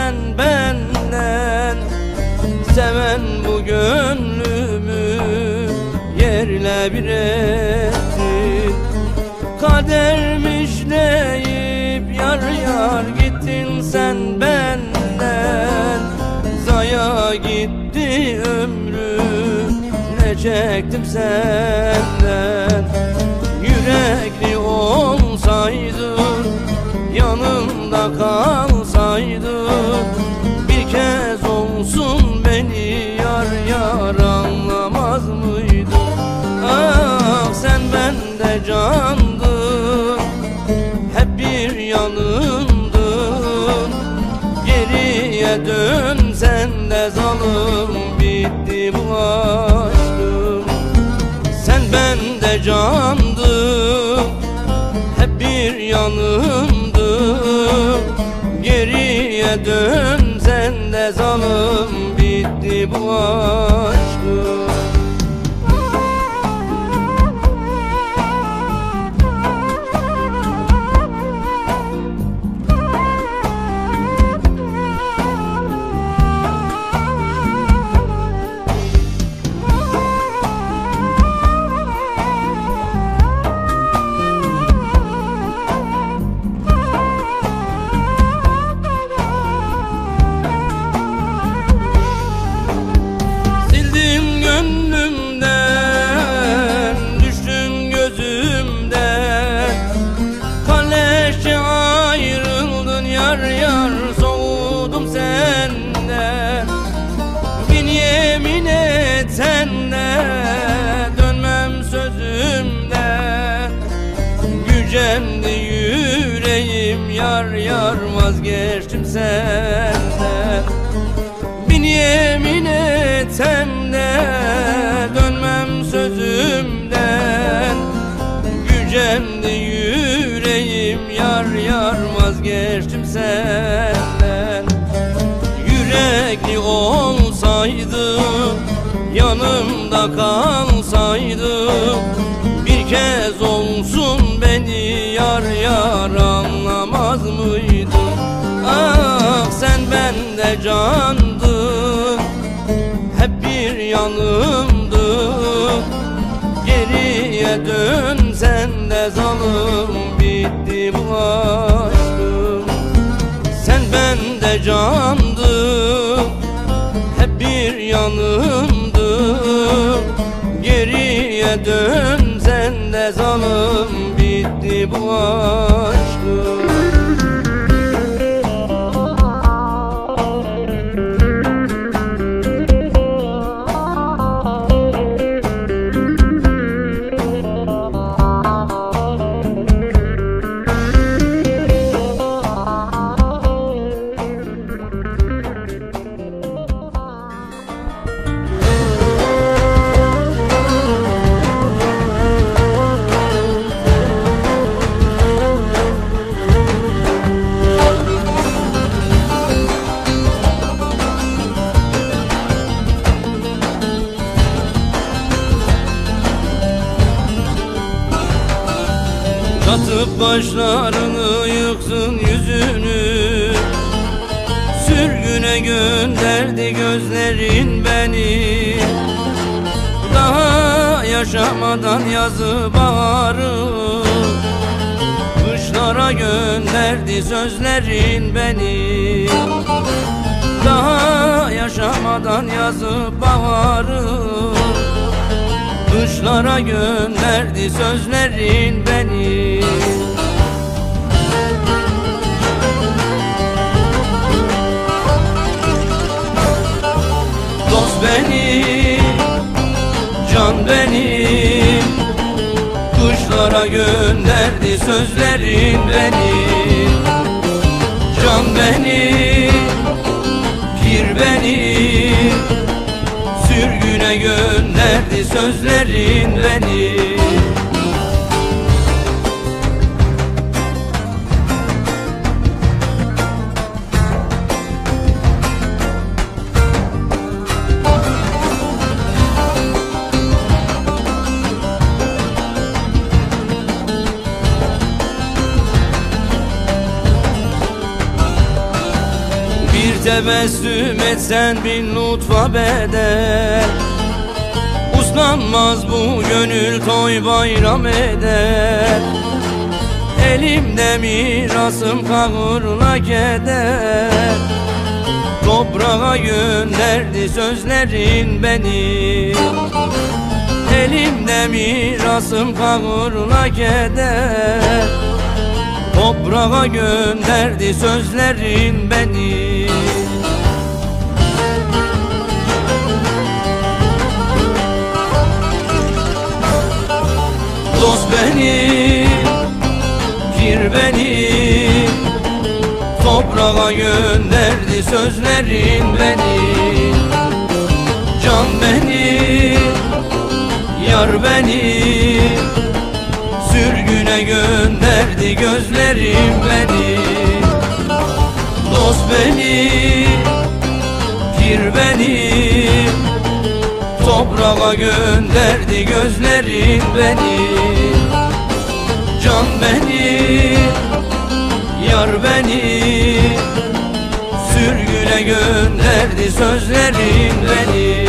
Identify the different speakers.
Speaker 1: sen benden. Seven bu gönlümü yerle bir ettin. Kadermiş deyip yar yar gittin sen benden. Zaya gitti ömrüm, ne çektim senden. Yürekli olsaydın, yanımda kalsaydın, bir kez olsun beni yar yar anlamaz mıydın? Ah sen bende candın, hep bir yanımdın. Geriye dön sen de zalim, bitti bu aşkım. Sen bende candın, hep bir yanımdın. Geriye dön sen de zalim, bitti bu aşkım. Yar yar soğudum senden. Bin yemin etende dönmem sözümden. Gücendi yüreğim yar yar, vazgeçtim senden. Bin yemin etende dönmem sözümden. Gücendi yüreğim yar yar, vazgeçtim senden. Yürekli olsaydın, yanımda kalsaydın, bir kez olsun beni yar yar anlamaz mıydın? Ah sen bende candın, hep bir yanımdın. Geriye dön sen de zalim, bitti bu aşkım. Sen bende candın, hep bir yanımdın. Geriye dön sen de zalim, bitti bu aşkım. Atıp başlarını yıksın yüzünü, sürgüne gönderdi gözlerin beni. Daha yaşamadan yazı baharı, kışlara gönderdi sözlerin beni. Daha yaşamadan yazı baharı, kışlara gönderdi sözlerin beni. Dost benim, can benim, kışlara gönderdi sözlerin beni. Can benim, pir benim, sürgüne gönderdi sözlerin beni. tebessüm etsen bin lütfa bedel. Uslanmaz bu gönül toy bayram eder. Elimde mirasım kahırla keder. Toprağa gönderdi sözlerin beni. Elimde mirasım kahırla keder. Toprağa gönderdi sözlerin beni. Dost benim, pir benim, toprağa gönderdi sözlerin beni. Can benim, yar benim, sürgüne gönderdi gözlerim beni. Dost benim, pir benim, toprağa gönderdi gözlerim beni. Can benim, yar benim, sürgüne gönderdi sözlerim beni.